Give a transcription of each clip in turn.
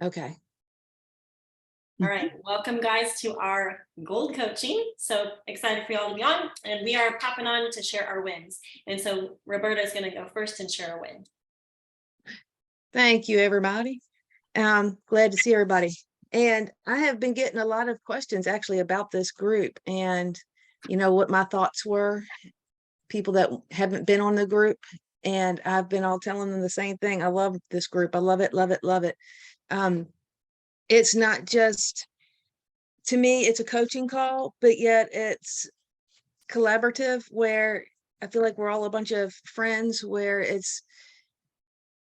Okay. All right, welcome guys to our gold coaching. So excited for y'all to be on, and we are popping on to share our wins. And so Roberta is going to go first and share a win. Thank you, everybody. Glad to see everybody. And I have been getting a lot of questions actually about this group and, what my thoughts were, people that haven't been on the group. And I've been all telling them the same thing. I love this group. I love it, love it, love it. It's not just, to me, it's a coaching call, but yet it's collaborative where I feel like we're all a bunch of friends where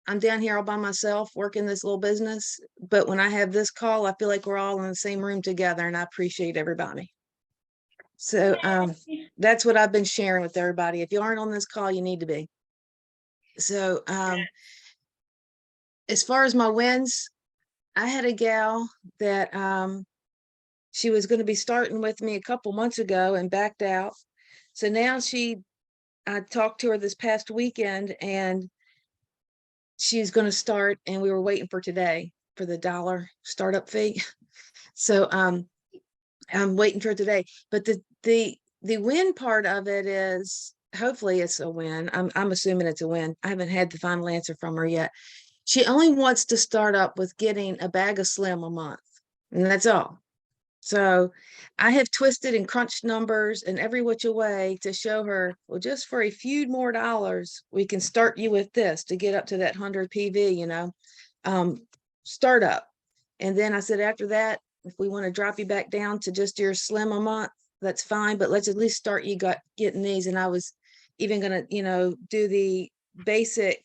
I'm down here all by myself working this little business. But when I have this call, I feel like we're all in the same room together, and I appreciate everybody. So that's what I've been sharing with everybody. If you aren't on this call, you need to be. So as far as my wins, I had a gal that she was going to be starting with me a couple months ago and backed out. So now I talked to her this past weekend and she's going to start, and we were waiting for today for the $1 startup fee. So I'm waiting for today. But the win part of it is, hopefully it's a win. I'm assuming it's a win. I haven't had the final answer from her yet. She only wants to start up with getting a bag of Slim a month, and that's all. So I have twisted and crunched numbers in every which way to show her, well, just for a few more dollars, we can start you with this to get up to that 100 PV, startup. And then I said, after that, if we want to drop you back down to just your Slim a month, that's fine, but let's at least start you getting these. And I was even going to, do the basic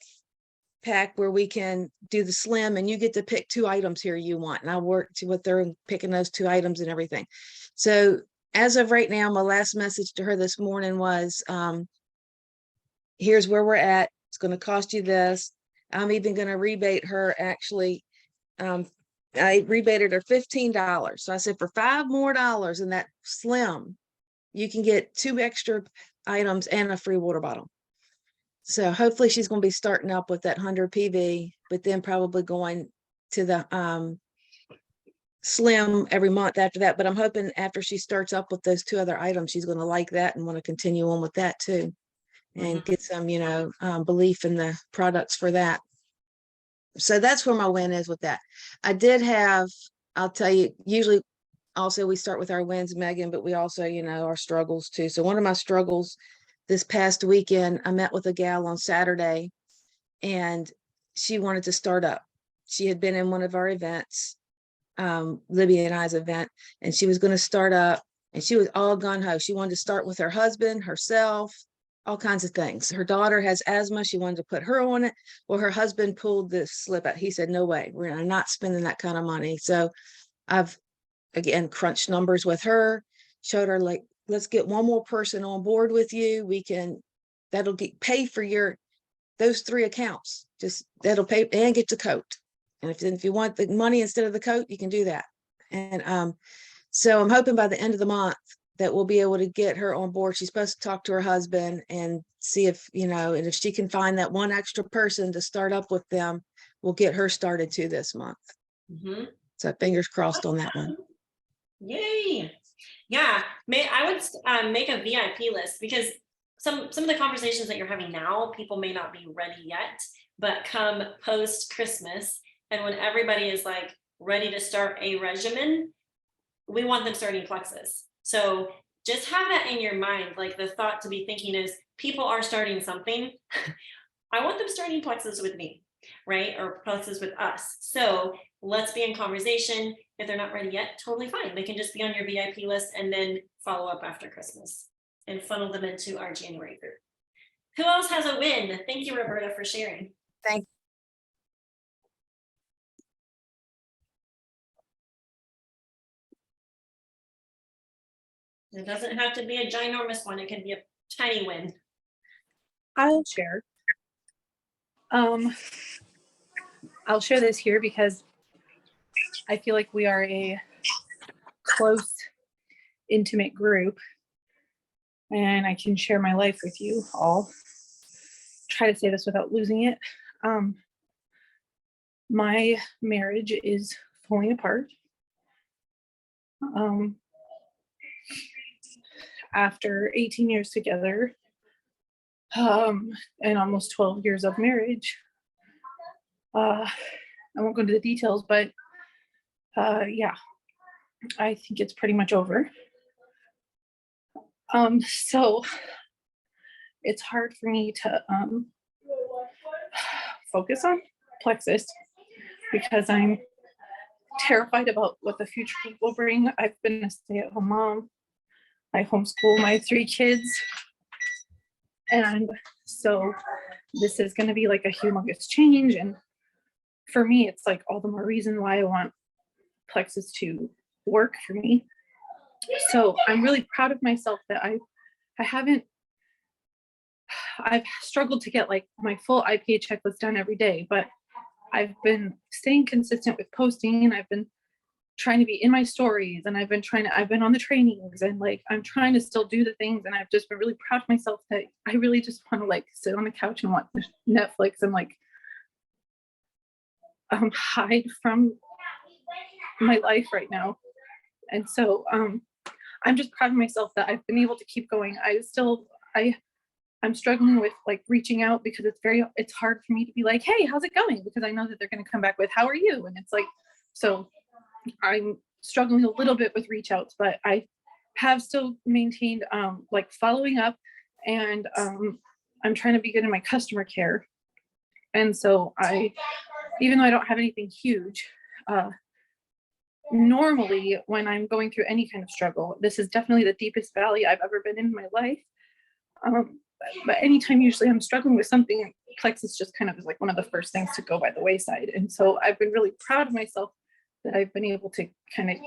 pack where we can do the Slim, and you get to pick 2 items here you want. And I worked with her and picking those 2 items and everything. So as of right now, my last message to her this morning was, here's where we're at. It's going to cost you this. I'm even going to rebate her. Actually, I rebated her $15. So I said, for $5 more in that Slim, you can get 2 extra items and a free water bottle. So hopefully she's going to be starting up with that 100 PV, but then probably going to the Slim every month after that. But I'm hoping after she starts up with those 2 other items, she's going to like that and want to continue on with that too, and get some, belief in the products for that. So that's where my win is with that. I did have, I'll tell you, usually also we start with our wins, Megan, but we also, our struggles too. So one of my struggles this past weekend, I met with a gal on Saturday and she wanted to start up. She had been in one of our events, Libby and I's event, and she was going to start up, and she was all gung-ho. She wanted to start with her husband, herself, all kinds of things. Her daughter has asthma. She wanted to put her on it. Well, her husband pulled the slip out. He said, no way, we're not spending that kind of money. So I've, again, crunched numbers with her, showed her, like, let's get one more person on board with you. That'll pay for those 3 accounts. Just that'll pay and get the coat. And if you want the money instead of the coat, you can do that. And so I'm hoping by the end of the month that we'll be able to get her on board. She's supposed to talk to her husband and see if, and if she can find that one extra person to start up with them, we'll get her started too this month. So fingers crossed on that one. Yay. Yeah, I would make a VIP list, because some of the conversations that you're having now, people may not be ready yet, but come post Christmas, and when everybody is like ready to start a regimen, we want them starting Plexus. So just have that in your mind. Like, the thought to be thinking is, people are starting something. I want them starting Plexus with me, right? Or Plexus with us. So let's be in conversation. If they're not ready yet, totally fine. They can just be on your VIP list and then follow up after Christmas and funnel them into our January group. Who else has a win? Thank you, Roberta, for sharing. Thank It doesn't have to be a ginormous one. It can be a tiny win. I'll share. I'll share this here because I feel like we are a close, intimate group, and I can share my life with you all. Try to say this without losing it. My marriage is falling apart. After 18 years together, and almost 12 years of marriage, I won't go into the details, but yeah, I think it's pretty much over. So it's hard for me to focus on Plexus because I'm terrified about what the future will bring. I've been a stay-at-home mom. I homeschool my 3 kids. And so this is going to be like a humongous change. And for me, it's like all the more reason why I want Plexus to work for me. So I'm really proud of myself that I've struggled to get like my full IPA checklist done every day, but I've been staying consistent with posting, and I've been trying to be in my stories, and I've been on the trainings, and like I'm trying to still do the things, and I've just been really proud of myself that I really just want to like sit on the couch and watch Netflix and like hide from my life right now. And so I'm just proud of myself that I've been able to keep going. I'm struggling with like reaching out because it's hard for me to be like, hey, how's it going? Because I know that they're going to come back with, how are you? And it's like, so I'm struggling a little bit with reach outs, but I have still maintained like following up, and I'm trying to be good in my customer care. And so even though I don't have anything huge, normally when I'm going through any kind of struggle, this is definitely the deepest valley I've ever been in my life. But anytime usually I'm struggling with something, Plexus just kind of is like one of the first things to go by the wayside. And so I've been really proud of myself that I've been able to kind of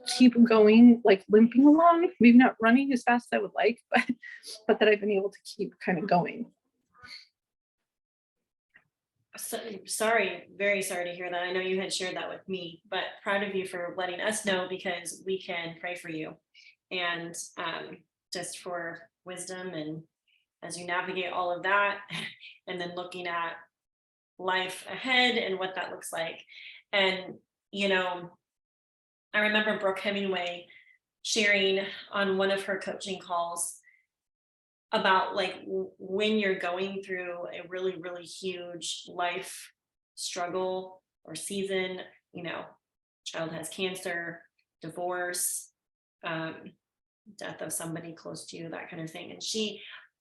keep going, like limping along, maybe not running as fast as I would like, but that I've been able to keep kind of going. So, sorry, very sorry to hear that. I know you had shared that with me, but proud of you for letting us know, because we can pray for you, and just for wisdom, and as you navigate all of that, and then looking at life ahead and what that looks like. And I remember Brooke Hemingway sharing on one of her coaching calls about like when you're going through a really, really huge life struggle or season, child has cancer, divorce, death of somebody close to you, that kind of thing. And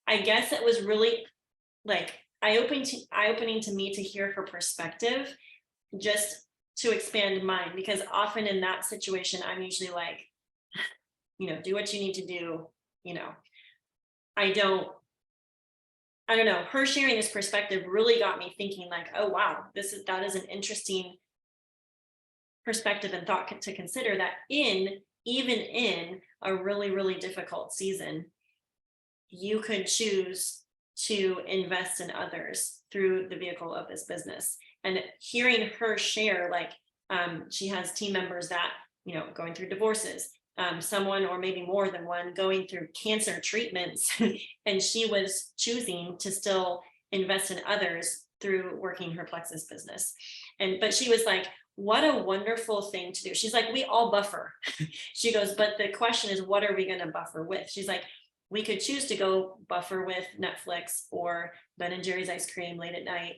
I guess it was really like eye-opening to me to hear her perspective, just to expand mine, because often in that situation, I'm usually like, do what you need to do. I don't know. Her sharing this perspective really got me thinking like, oh, wow, that is an interesting perspective and thought to consider, that even in a really, really difficult season, you could choose to invest in others through the vehicle of this business. And hearing her share, like she has team members that, going through divorces, someone or maybe more than one going through cancer treatments, and she was choosing to still invest in others through working her Plexus business. But she was like, what a wonderful thing to do. She's like, we all buffer. She goes, but the question is, what are we going to buffer with? She's like, we could choose to go buffer with Netflix or Ben & Jerry's ice cream late at night,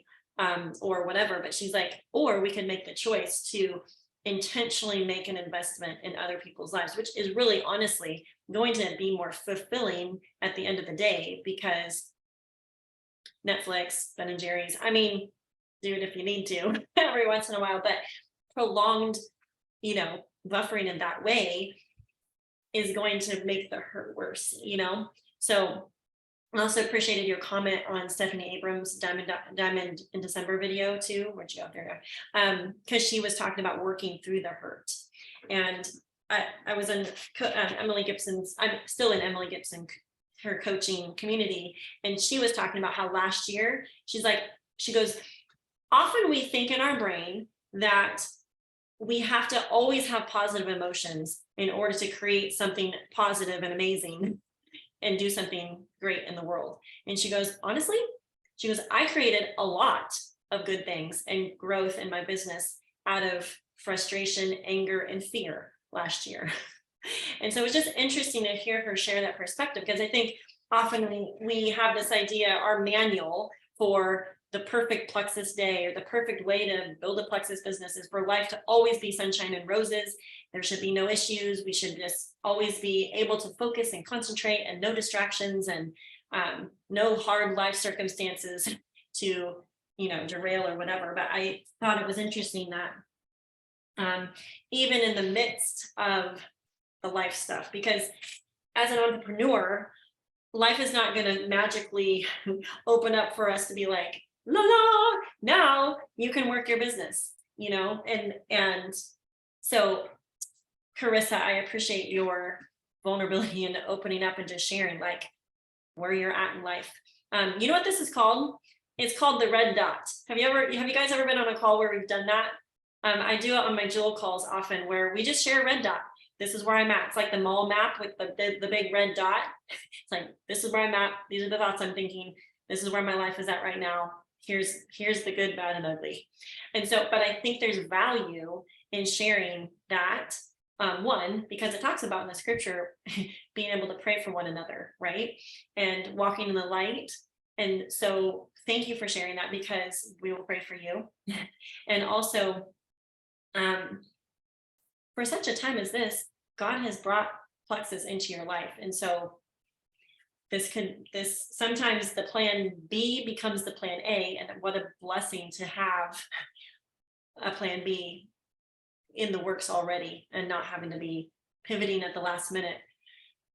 or whatever. But she's like, or we can make the choice to intentionally make an investment in other people's lives, which is really honestly going to be more fulfilling at the end of the day, because Netflix, Ben & Jerry's, I mean, do it if you need to every once in a while, but prolonged, buffering in that way is going to make the hurt worse, So I also appreciated your comment on Stephanie Abrams' Diamond in December video too. Where'd you go? There you go. Because she was talking about working through the hurt. And I was in Emily Gibson's, I'm still in Emily Gibson, her coaching community. And she was talking about how last year, she goes, often we think in our brain that we have to always have positive emotions in order to create something positive and amazing and do something great in the world. And she goes, honestly, I created a lot of good things and growth in my business out of frustration, anger, and fear last year. And so it's just interesting to hear her share that perspective, because I think often we have this idea, our manual for the perfect Plexus day or the perfect way to build a Plexus business is for life to always be sunshine and roses. There should be no issues. We should just always be able to focus and concentrate and no distractions and no hard life circumstances to, derail or whatever. But I thought it was interesting that even in the midst of the life stuff, because as an entrepreneur, life is not going to magically open up for us to be like, la la, now you can work your business, and so Carissa, I appreciate your vulnerability and opening up and just sharing like where you're at in life. You know what this is called? It's called the red dot. Have you guys ever been on a call where we've done that? I do it on my Jewel calls often, where we just share a red dot. This is where I'm at. It's like the mall map with the big red dot. It's like, this is where I'm at. These are the thoughts I'm thinking. This is where my life is at right now. Here's the good, bad, and ugly. And so, but I think there's value in sharing that. One, because it talks about in the scripture, being able to pray for one another, right? And walking in the light. And so thank you for sharing that, because we will pray for you. And also, for such a time as this, God has brought Plexus into your life. And so sometimes the plan B becomes the plan A, and what a blessing to have a plan B in the works already and not having to be pivoting at the last minute,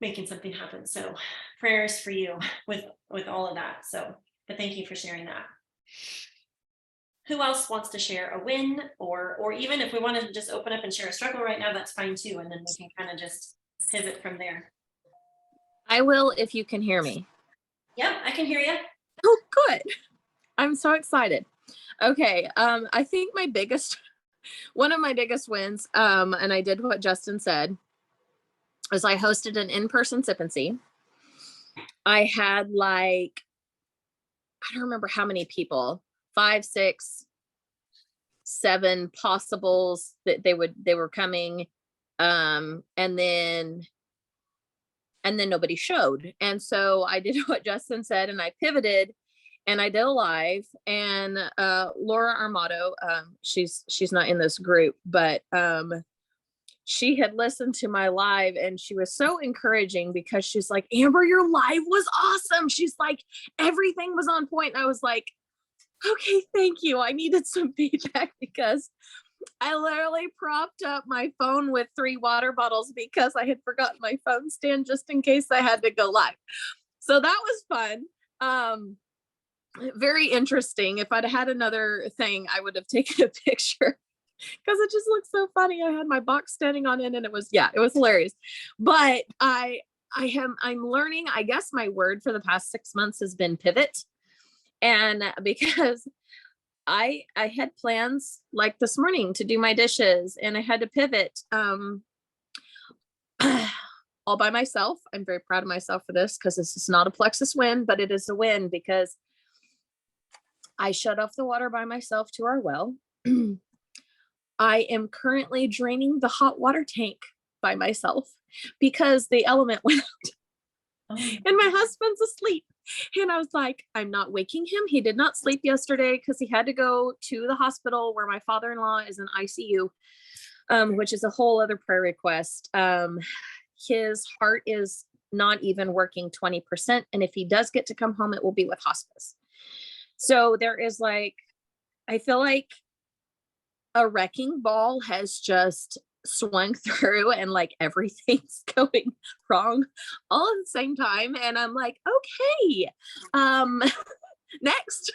making something happen. So prayers for you with all of that. So, but thank you for sharing that. Who else wants to share a win, or even if we want to just open up and share a struggle right now, that's fine too. And then we can kind of just pivot from there. I will if you can hear me. Yep, I can hear you. Oh, good. I'm so excited. Okay. I think one of my biggest wins, and I did what Justin said, is I hosted an in-person Sip and See. I had I don't remember how many people, 5, 6, 7 possibles that they were coming. And then nobody showed. And so I did what Justin said, and I pivoted and I did a live, and Laura Armato, she's not in this group, but she had listened to my live, and she was so encouraging, because she's like, Amber, your live was awesome. She's like, everything was on point. And I was like, okay, thank you. I needed some feedback, because I literally propped up my phone with 3 water bottles because I had forgotten my phone stand just in case I had to go live. So that was fun. Very interesting. If I'd had another thing, I would have taken a picture, because it just looks so funny. I had my box standing on it, and it was hilarious. But I'm learning, I guess my word for the past 6 months has been pivot. And because I had plans like this morning to do my dishes, and I had to pivot all by myself. I'm very proud of myself for this, because this is not a Plexus win, but it is a win because I shut off the water by myself to our well. I am currently draining the hot water tank by myself because the element went out. And my husband's asleep. And I was like, I'm not waking him. He did not sleep yesterday because he had to go to the hospital where my father-in-law is in ICU, which is a whole other prayer request. His heart is not even working 20%. And if he does get to come home, it will be with hospice. So there is I feel like a wrecking ball has just swung through, and everything's going wrong all at the same time. And I'm like, okay, next.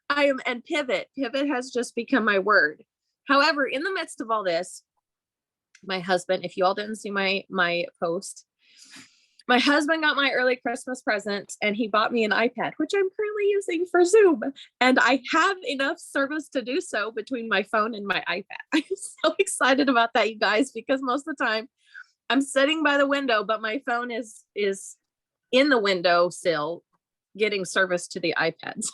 And pivot has just become my word. However, in the midst of all this, my husband, if you all didn't see my post, my husband got my early Christmas present, and he bought me an iPad, which I'm currently using for Zoom. And I have enough service to do so between my phone and my iPad. I'm so excited about that, you guys, because most of the time I'm sitting by the window, but my phone is in the window sill getting service to the iPads.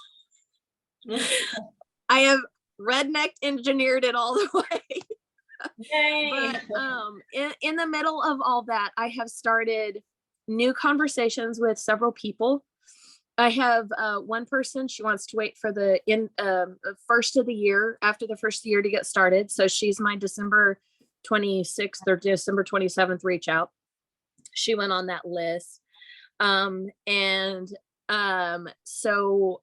I have redneck engineered it all the way. Yay. But in the middle of all that, I have started new conversations with several people. I have one person, she wants to wait for the first of the year, after the first of the year to get started. So she's my December 26th or December 27th reach out. She went on that list. So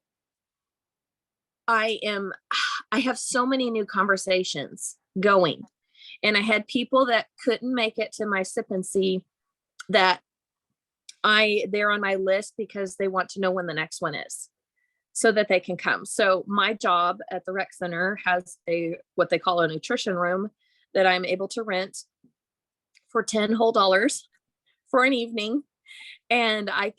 I have so many new conversations going, and I had people that couldn't make it to my sip and see that they're on my list because they want to know when the next one is so that they can come. So my job at the rec center has what they call a nutrition room that I'm able to rent for $10 whole for an evening. And I'm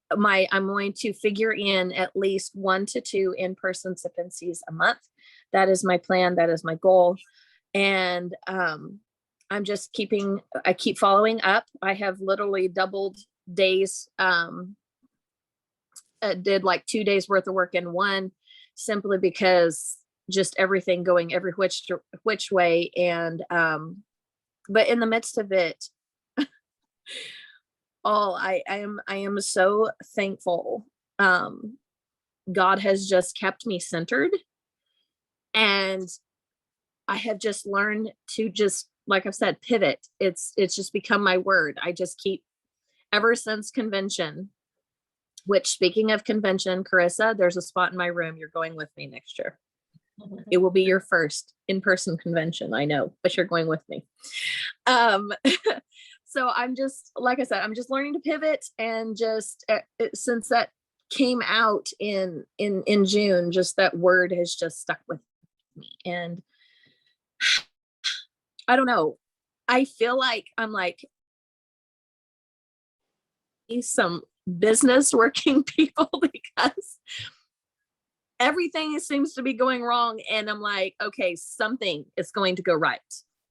going to figure in at least 1 to 2 in-person sip and sees a month. That is my plan. That is my goal. And I'm just I keep following up. I have literally doubled days, did like 2 days worth of work in one, simply because just everything going every which way. And, but in the midst of it, I am so thankful. God has just kept me centered, and I have just learned to just, like I've said, pivot. It's just become my word. I just keep, ever since convention, which, speaking of convention, Carissa, there's a spot in my room. You're going with me next year. It will be your first in-person convention, I know, but you're going with me. So I'm just, like I said, I'm just learning to pivot, and just since that came out in June, just that word has just stuck with me. And I don't know, I feel like I'm like some business working people, because everything seems to be going wrong, and I'm like, okay, something is going to go right.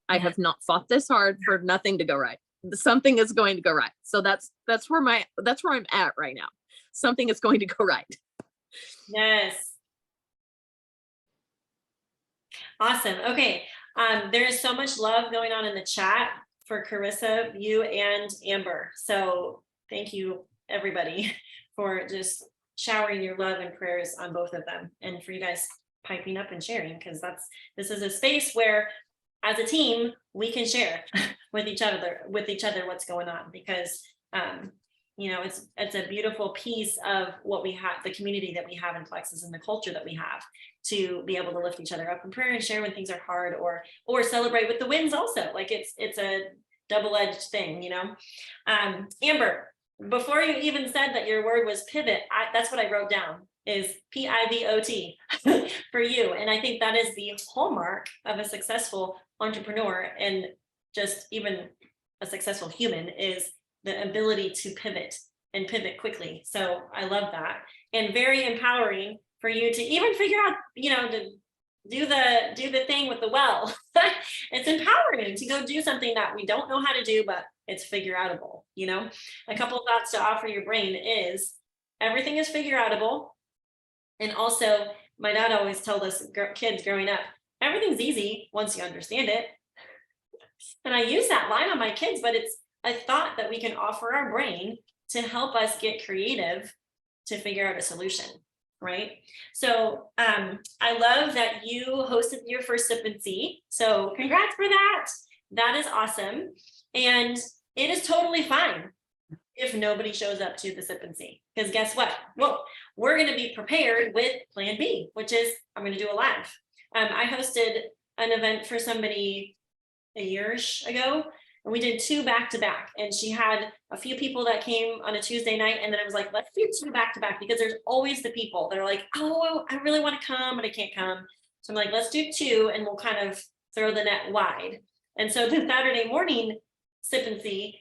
I have not fought this hard for nothing to go right. Something is going to go right. So that's where I'm at right now. Something is going to go right. Yes. Awesome. Okay. There is so much love going on in the chat for Carissa, you, and Amber. So thank you, everybody, for just showering your love and prayers on both of them, and for you guys piping up and sharing, because this is a space where, as a team, we can share with each other what's going on, because it's a beautiful piece of what we have, the community that we have in Plexus, and the culture that we have, to be able to lift each other up in prayer and share when things are hard, or celebrate with the wins also. Like it's a double-edged thing, Amber, before you even said that your word was pivot, that's what I wrote down, is PIVOT for you. And I think that is the hallmark of a successful entrepreneur, and just even a successful human, is the ability to pivot, and pivot quickly. So I love that, and very empowering for you to even figure out, to do the thing with the well. It's empowering to go do something that we don't know how to do, but it's figure outable. A couple of thoughts to offer your brain is, everything is figure outable. And also, my dad always told us kids growing up, everything's easy once you understand it. And I use that line on my kids, but it's a thought that we can offer our brain to help us get creative to figure out a solution, right? So I love that you hosted your first Sip and See. So congrats for that. That is awesome. And it is totally fine if nobody shows up to the Sip and See, because guess what? Well, we're going to be prepared with plan B, which is I'm going to do a live. I hosted an event for somebody a year-ish ago, and we did 2 back-to-back, and she had a few people that came on a Tuesday night, and then I was like, let's do 2 back-to-back, because there's always the people that are like, oh, I really want to come, but I can't come. So I'm like, let's do 2, and we'll kind of throw the net wide. And so the Saturday morning Sip and See,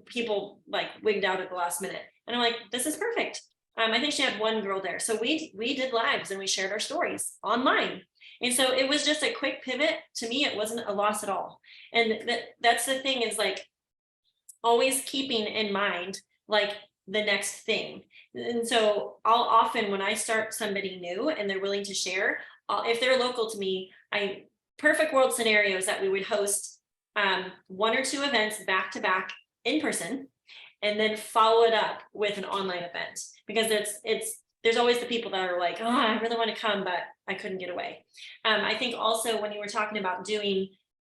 people like wigged out at the last minute, and I'm like, this is perfect. I think she had 1 girl there, so we did lives, and we shared our stories online. And so it was just a quick pivot. To me, it wasn't a loss at all. And that's the thing, is like always keeping in mind, like the next thing. And so I'll often, when I start somebody new and they're willing to share, if they're local to me, perfect world scenarios that we would host 1 or 2 events back to back in person, and then follow it up with an online event, because there's always the people that are like, oh, I really want to come, but I couldn't get away. I think also when you were talking about doing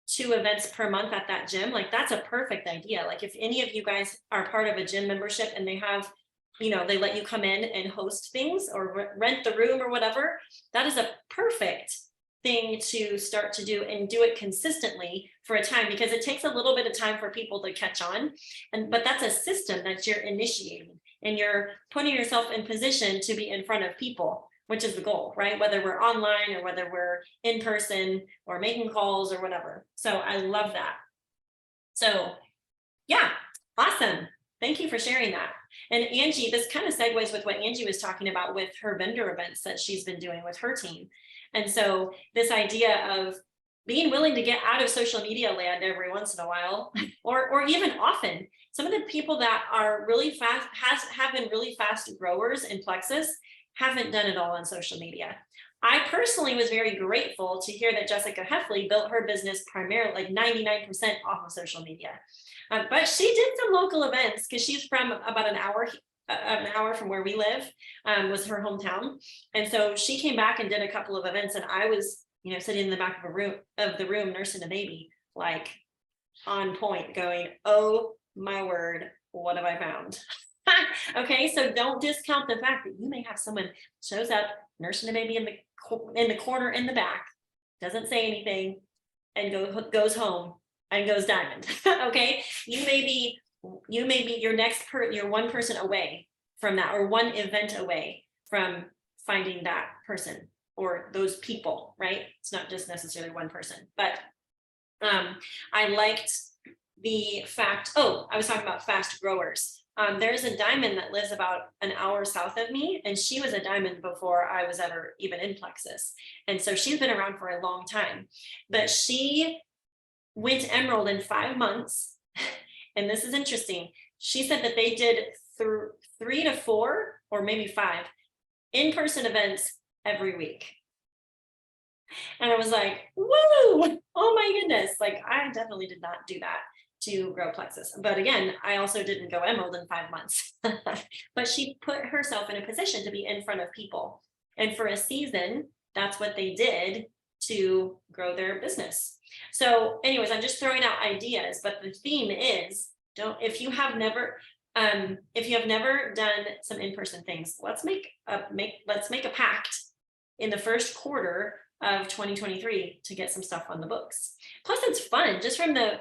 2 events per month at that gym, like that's a perfect idea. Like if any of you guys are part of a gym membership and they have, they let you come in and host things or rent the room or whatever, that is a perfect thing to start to do, and do it consistently for a time, because it takes a little bit of time for people to catch on. But that's a system that you're initiating, and you're putting yourself in position to be in front of people, which is the goal, right? Whether we're online or whether we're in person or making calls or whatever. So I love that. So yeah, awesome. Thank you for sharing that. And Angie, this kind of segues with what Angie was talking about with her vendor events that she's been doing with her team. And so this idea of being willing to get out of social media land every once in a while, or even often. Some of the people that are really fast, have been really fast growers in Plexus, haven't done it all on social media. I personally was very grateful to hear that Jessica Heffley built her business primarily like 99% off of social media. But she did some local events, because she's from about an hour from where we live, was her hometown. And so she came back and did a couple of events, and I was, sitting in the back of the room nursing a baby, like on point, going, oh my word, what have I found? Okay, so don't discount the fact that you may have someone shows up nursing a baby in the corner in the back, doesn't say anything, and goes home and goes diamond. Okay, you may be you're one person away from that, or one event away from finding that person or those people, right? It's not just necessarily one person. But I liked the fact, I was talking about fast growers. There's a diamond that lives about an hour south of me, and she was a diamond before I was ever even in Plexus. And so she's been around for a long time, but she went emerald in 5 months. And this is interesting. She said that they did 3 to 4 or maybe 5 in-person events every week. And I was like, woo, oh my goodness. Like, I definitely did not do that to grow Plexus. But again, I also didn't go emerald in 5 months. But she put herself in a position to be in front of people. And for a season, that's what they did to grow their business. So anyways, I'm just throwing out ideas, but the theme is, if you have never done some in-person things, let's make a pact in the first quarter of 2023 to get some stuff on the books. Plus it's fun, just from the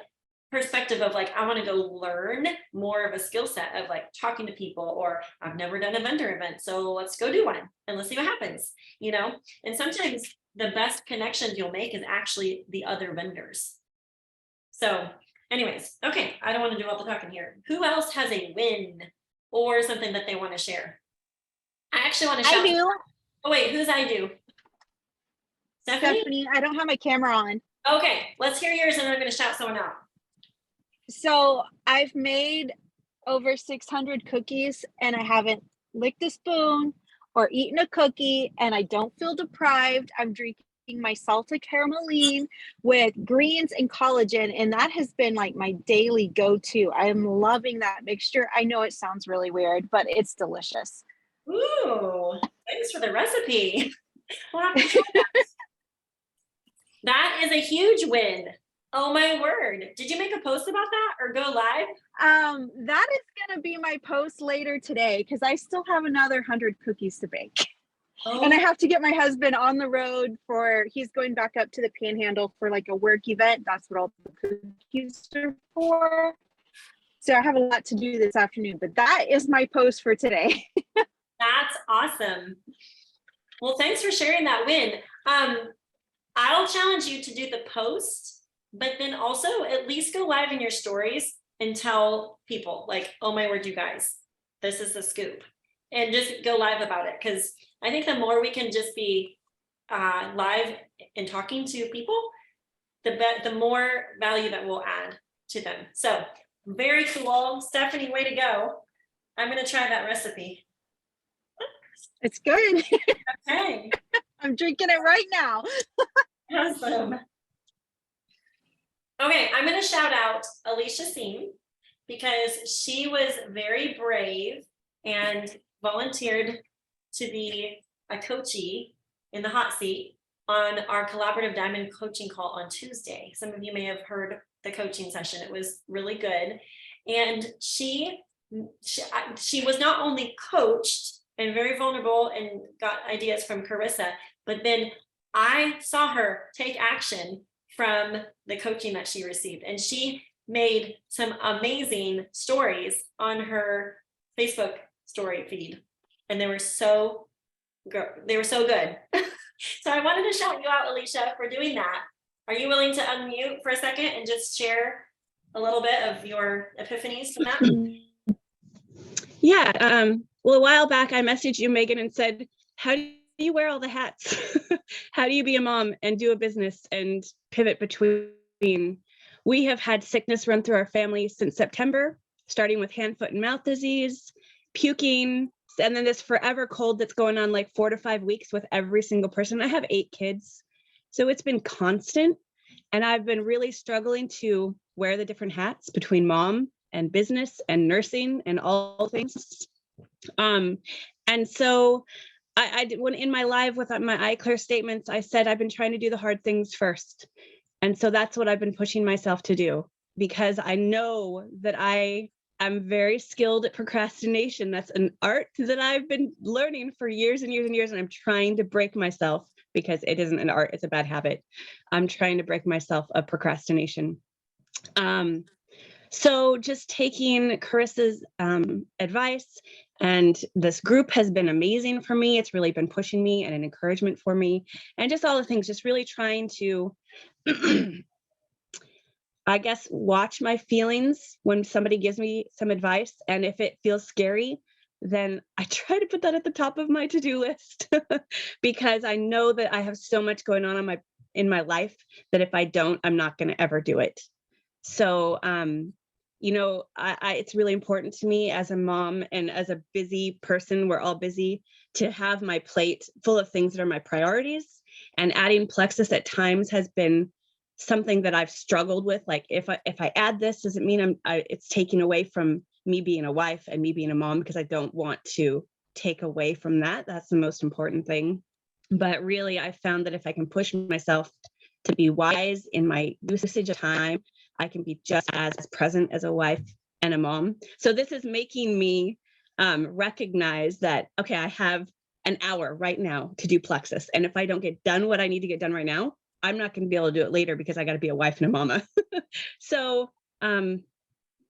perspective of like, I want to go learn more of a skill set of like talking to people, or I've never done a vendor event, so let's go do one and let's see what happens, and sometimes the best connections you'll make is actually the other vendors. So anyways, okay, I don't want to do all the talking here. Who else has a win or something that they want to share? I actually want to shout. I do. Oh wait, who's I do? Stephanie? Stephanie, I don't have my camera on. Okay, let's hear yours, and then I'm going to shout someone out. So I've made over 600 cookies, and I haven't licked a spoon or eaten a cookie, and I don't feel deprived. I'm drinking my salted carameline with greens and collagen, and that has been like my daily go-to. I am loving that mixture. I know it sounds really weird, but it's delicious. Ooh, thanks for the recipe. That is a huge win. Oh my word. Did you make a post about that or go live? That is going to be my post later today, because I still have another 100 cookies to bake. Oh. And I have to get my husband on the road he's going back up to the Panhandle for like a work event. That's what all the cookies are for. So I have a lot to do this afternoon, but that is my post for today. That's awesome. Well, thanks for sharing that win. I'll challenge you to do the post, but then also at least go live in your stories and tell people like, oh my word, you guys, this is the scoop, and just go live about it. Because I think the more we can just be live and talking to people, the more value that we'll add to them. So very cool. Stephanie, way to go. I'm gonna try that recipe. It's good. Okay, I'm drinking it right now. awesome. Okay, I'm gonna shout out Alicia Seam because she was very brave and volunteered to be a coachee in the hot seat on our collaborative diamond coaching call on Tuesday. Some of you may have heard the coaching session. It was really good. And she was not only coached and very vulnerable and got ideas from Carissa, but then I saw her take action from the coaching that she received. And she made some amazing stories on her Facebook story feed. And they were so good. So I wanted to shout you out, Alicia, for doing that. Are you willing to unmute for a second and just share a little bit of your epiphanies from that? Yeah. Well, a while back, I messaged you, Megan, and said, how do you wear all the hats? How do you be a mom and do a business and pivot between? We have had sickness run through our family since September, starting with hand, foot, and mouth disease, puking, and then this forever cold that's going on like 4 to 5 weeks with every single person. I have 8 kids, so it's been constant. And I've been really struggling to wear the different hats between mom and business and nursing and all things. And so I when in my live with my iClear statements, I said, I've been trying to do the hard things first. And so that's what I've been pushing myself to do, because I know that I'm very skilled at procrastination. That's an art that I've been learning for years and years and years. And I'm trying to break myself, because it isn't an art, it's a bad habit. I'm trying to break myself of procrastination. So just taking Carissa's advice, and this group has been amazing for me. It's really been pushing me and an encouragement for me, and just all the things, just really trying to, I guess, watch my feelings when somebody gives me some advice. And if it feels scary, then I try to put that at the top of my to-do list because I know that I have so much going on in my life that if I don't, I'm not going to ever do it. So, it's really important to me as a mom and as a busy person, we're all busy, to have my plate full of things that are my priorities. And adding Plexus at times has been something that I've struggled with. Like, if I add this, does it mean it's taking away from me being a wife and me being a mom? Because I don't want to take away from that. That's the most important thing. But really, I found that if I can push myself to be wise in my usage of time, I can be just as present as a wife and a mom. So this is making me recognize that, okay, I have an hour right now to do Plexus. And if I don't get done what I need to get done right now, I'm not going to be able to do it later because I got to be a wife and a mama. So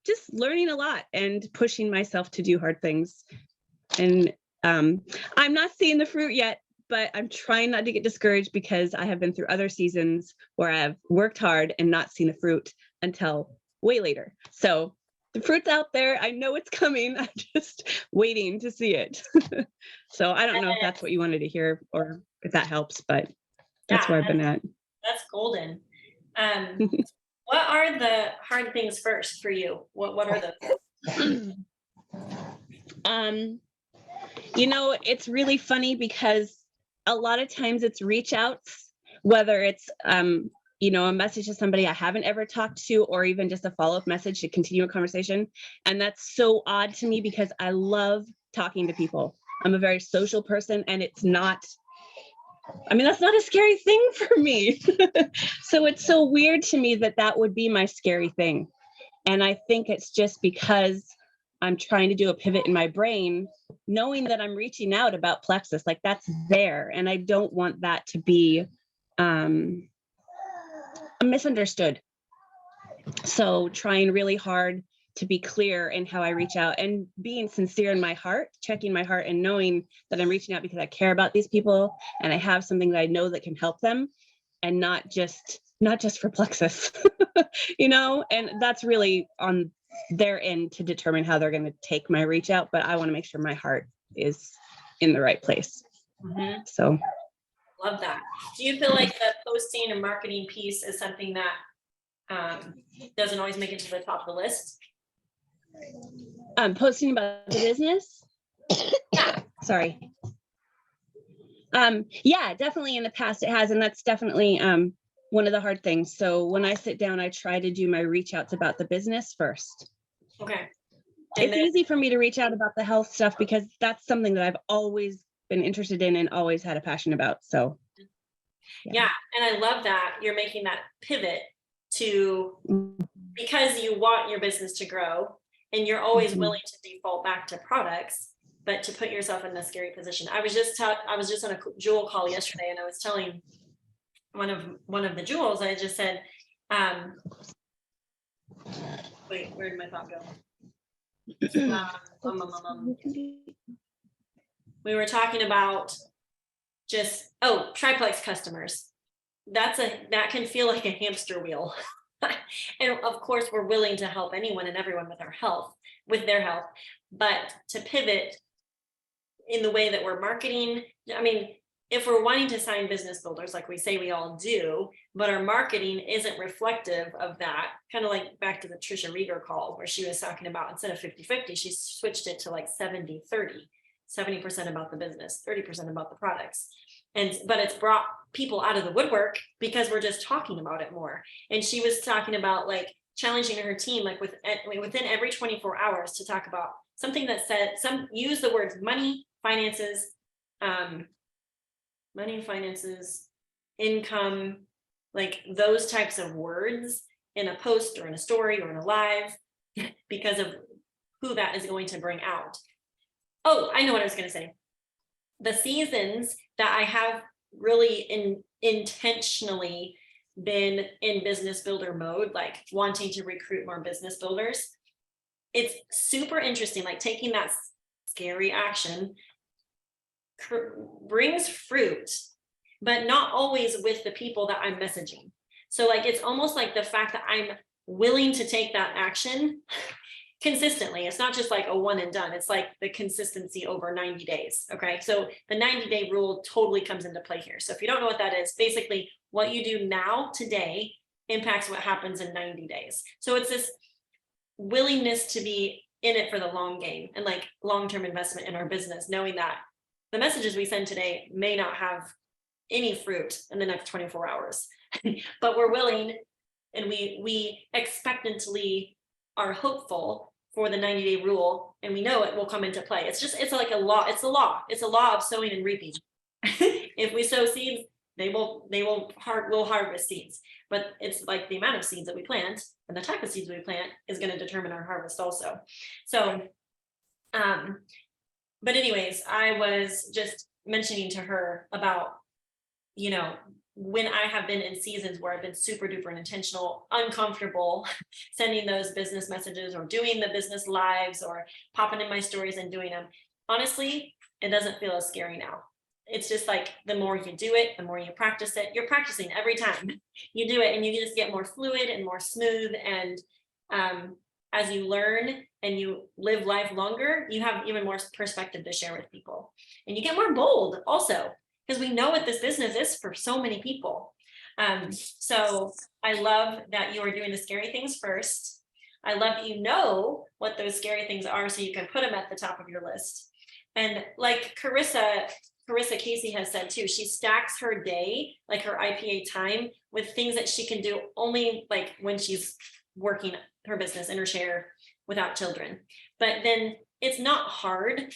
just learning a lot and pushing myself to do hard things. And I'm not seeing the fruit yet, but I'm trying not to get discouraged, because I have been through other seasons where I've worked hard and not seen the fruit until way later. So the fruit's out there. I know it's coming. I'm just waiting to see it. So I don't know if that's what you wanted to hear or if that helps, but that's where I've been at. That's golden. What are the hard things first for you? What are those? It's really funny because a lot of times it's reach outs, whether it's, a message to somebody I haven't ever talked to, or even just a follow-up message to continue a conversation. And that's so odd to me because I love talking to people. I'm a very social person, and that's not a scary thing for me. So it's so weird to me that would be my scary thing. And I think it's just because I'm trying to do a pivot in my brain, knowing that I'm reaching out about Plexus, like that's there. And I don't want that to be misunderstood. So trying really hard to be clear in how I reach out and being sincere in my heart, checking my heart and knowing that I'm reaching out because I care about these people and I have something that I know that can help them, and not just for Plexus, and that's really on their end to determine how they're going to take my reach out. But I want to make sure my heart is in the right place. Mm-hmm. So love that. Do you feel like the posting and marketing piece is something that doesn't always make it to the top of the list? Posting about the business. Yeah. Sorry. Yeah, definitely in the past it has, and that's definitely one of the hard things. So when I sit down, I try to do my reach outs about the business first. Okay. And It's then, easy for me to reach out about the health stuff because that's something that I've always been interested in and always had a passion about. So yeah, and I love that you're making that pivot to, because you want your business to grow and you're always Mhm. willing to default back to products, but to put yourself in the scary position. I was just on a jewel call yesterday, and I was telling one of the jewels, I just said, wait, where did my thought go? We were talking about just, triplex customers. That can feel like a hamster wheel. And of course, we're willing to help anyone and everyone with their health, but to pivot in the way that we're marketing. I mean, if we're wanting to sign business builders, like we say we all do, but our marketing isn't reflective of that, kind of like back to the Trisha Rieger call where she was talking about, instead of 50-50, she switched it to like 70-30, 70% about the business, 30% about the products. But it's brought people out of the woodwork because we're just talking about it more. And she was talking about like challenging her team, like within every 24 hours to talk about something that said, use the words money, finances, income, like those types of words in a post or in a story or in a live, because of who that is going to bring out. Oh, I know what I was going to say. The seasons that I have really intentionally been in business builder mode, like wanting to recruit more business builders, it's super interesting, like taking that scary action brings fruit, but not always with the people that I'm messaging. So like, it's almost like the fact that I'm willing to take that action consistently. It's not just like a one and done. It's like the consistency over 90 days. Okay. So the 90-day rule totally comes into play here. So if you don't know what that is, basically what you do now today impacts what happens in 90 days. So it's this willingness to be in it for the long game and like long-term investment in our business, knowing that the messages we send today may not have any fruit in the next 24 hours, but we're willing and we expectantly are hopeful for the 90-day rule, and we know it will come into play. It's like a law. It's a law of sowing and reaping. If we sow seeds, we'll harvest seeds. But it's like the amount of seeds that we plant and the type of seeds we plant is going to determine our harvest also. So, but anyways, I was just mentioning to her about, when I have been in seasons where I've been super duper intentional, uncomfortable sending those business messages or doing the business lives or popping in my stories and doing them. Honestly, it doesn't feel as scary now. It's just like the more you do it, the more you practice it. You're practicing every time you do it, and you just get more fluid and more smooth. And as you learn and you live life longer, you have even more perspective to share with people, and you get more bold also, because we know what this business is for so many people. So I love that you are doing the scary things first. I love that you know what those scary things are, so you can put them at the top of your list. And like Carissa Casey has said too, she stacks her day, like her IPA time, with things that she can do only like when she's working her business in her chair without children. But then it's not hard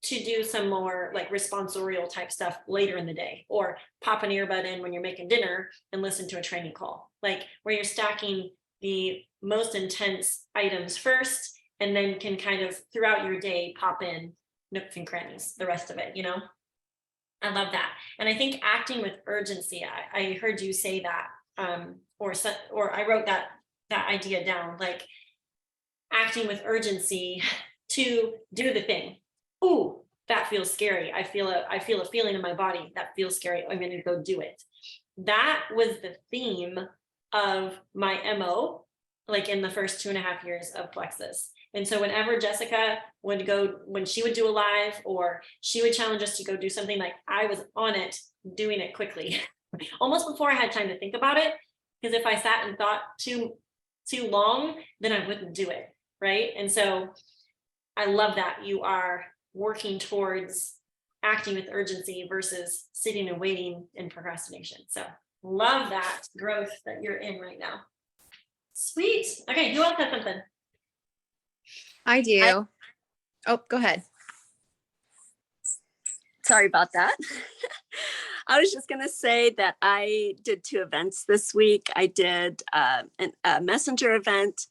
to do some more like responsorial type stuff later in the day, or pop an earbud in when you're making dinner and listen to a training call, like where you're stacking the most intense items first, and then can kind of throughout your day pop in nooks and crannies, the rest of it, I love that. And I think acting with urgency, I heard you say that, or I wrote that idea down, like acting with urgency to do the thing. Ooh, that feels scary. I feel a feeling in my body that feels scary. I'm going to go do it. That was the theme of my MO, like in the first 2.5 years of Plexus. And so whenever Jessica would go, when she would do a live, or she would challenge us to go do something, like I was on it, doing it quickly, almost before I had time to think about it. Because if I sat and thought too long, then I wouldn't do it. right? And so I love that you are working towards acting with urgency versus sitting and waiting in procrastination. So love that growth that you're in right now. Sweet. Okay, who else has something? I do. Oh, go ahead. Sorry about that. I was just going to say that I did 2 events this week. I did a messenger event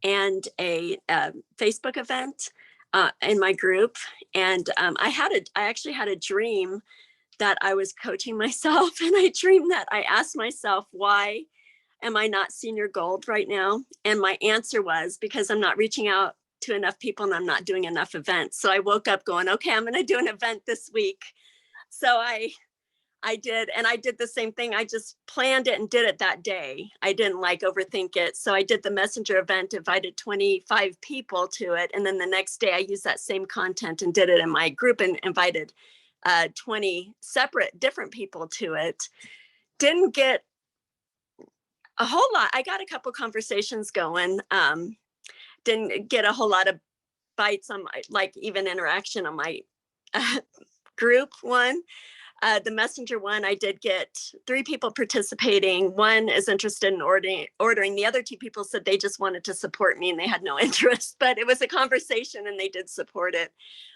and a Facebook event in my group. And I actually had a dream that I was coaching myself, and I dreamed that I asked myself, why am I not senior gold right now? And my answer was because I'm not reaching out to enough people and I'm not doing enough events. So I woke up going, okay, I'm going to do an event this week. So I did, and I did the same thing. I just planned it and did it that day. I didn't like overthink it. So I did the messenger event, invited 25 people to it. And then the next day I used that same content and did it in my group and invited 20 separate different people to it. Didn't get a whole lot. I got a couple conversations going. Didn't get a whole lot of bites on my, like even interaction on my group one. The messenger one, I did get 3 people participating. One is interested in ordering. The other 2 people said they just wanted to support me and they had no interest, but it was a conversation and they did support it,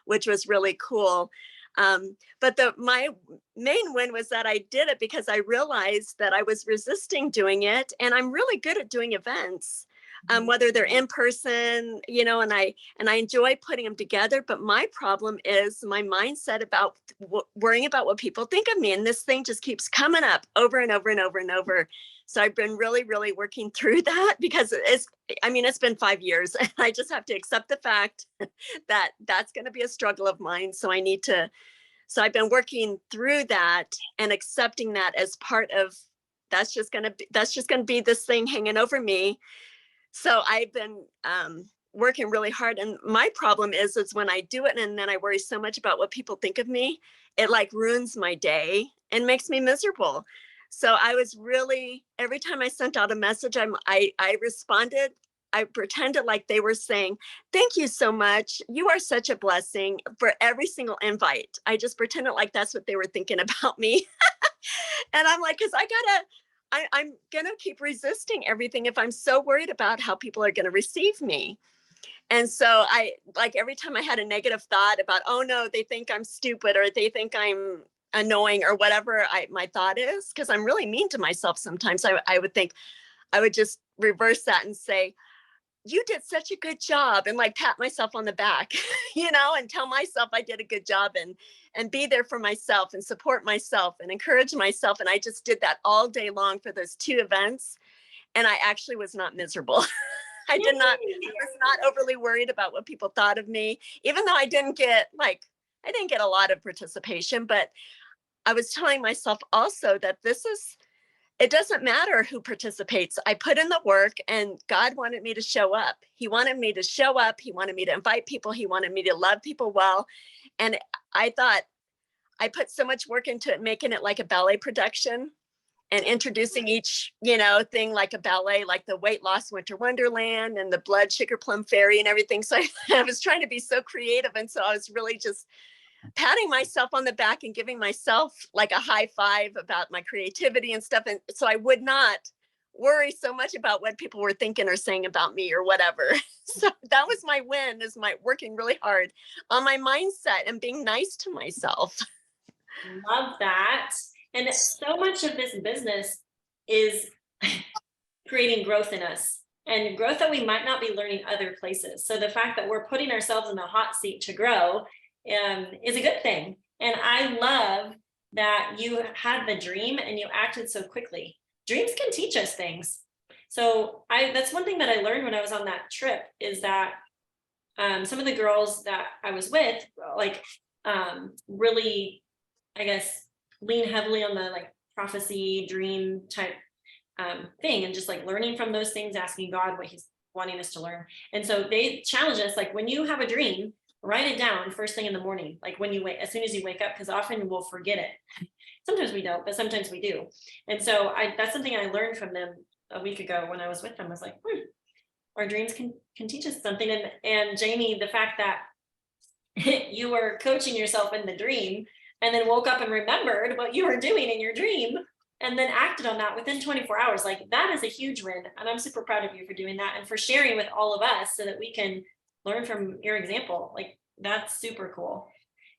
which was really cool. But my main win was that I did it because I realized that I was resisting doing it, and I'm really good at doing events. Whether they're in person, you know, and I enjoy putting them together. But my problem is my mindset about worrying about what people think of me. And this thing just keeps coming up over and over and over and over. So I've been really, really working through that because it's been 5 years and I just have to accept the fact that that's going to be a struggle of mine. So so I've been working through that and accepting that as part of, that's just going to be this thing hanging over me. So I've been working really hard. And my problem is when I do it and then I worry so much about what people think of me, it like ruins my day and makes me miserable. So I was really, every time I sent out a message, I responded, I pretended like they were saying, thank you so much. You are such a blessing, for every single invite. I just pretended like that's what they were thinking about me. And I'm like, because I'm going to keep resisting everything if I'm so worried about how people are going to receive me. And so I, like, every time I had a negative thought about, oh no, they think I'm stupid or they think I'm annoying or whatever my thought is, because I'm really mean to myself sometimes, I would think, I would just reverse that and say, you did such a good job, and like pat myself on the back, you know, and tell myself I did a good job and be there for myself and support myself and encourage myself. And I just did that all day long for those 2 events. And I actually was not miserable. I was not overly worried about what people thought of me, even though I didn't get a lot of participation. But I was telling myself also that it doesn't matter who participates. I put in the work and God wanted me to show up. He wanted me to show up. He wanted me to invite people. He wanted me to love people well. And I thought I put so much work into it, making it like a ballet production and introducing each, you know, thing like a ballet, like the Weight Loss Winter Wonderland and the Blood Sugar Plum Fairy and everything. So I was trying to be so creative. And so I was really just patting myself on the back and giving myself like a high five about my creativity and stuff. And so I would not worry so much about what people were thinking or saying about me or whatever. So that was my win, is my working really hard on my mindset and being nice to myself. Love that. And so much of this business is creating growth in us, and growth that we might not be learning other places. So the fact that we're putting ourselves in the hot seat to grow is a good thing. And I love that you had the dream and you acted so quickly. Dreams can teach us things. So that's one thing that I learned when I was on that trip, is that some of the girls that I was with, like, really, I guess, lean heavily on the like prophecy dream type thing, and just like learning from those things, asking God what he's wanting us to learn. And so they challenge us, like, when you have a dream, write it down first thing in the morning, like when you as soon as you wake up, because often we'll forget it. Sometimes we don't, but sometimes we do. And so that's something I learned from them a week ago when I was with them. I was like, our dreams can teach us something. And Jamie, the fact that you were coaching yourself in the dream and then woke up and remembered what you were doing in your dream and then acted on that within 24 hours, like that is a huge win. And I'm super proud of you for doing that and for sharing with all of us so that we can learn from your example. Like that's super cool.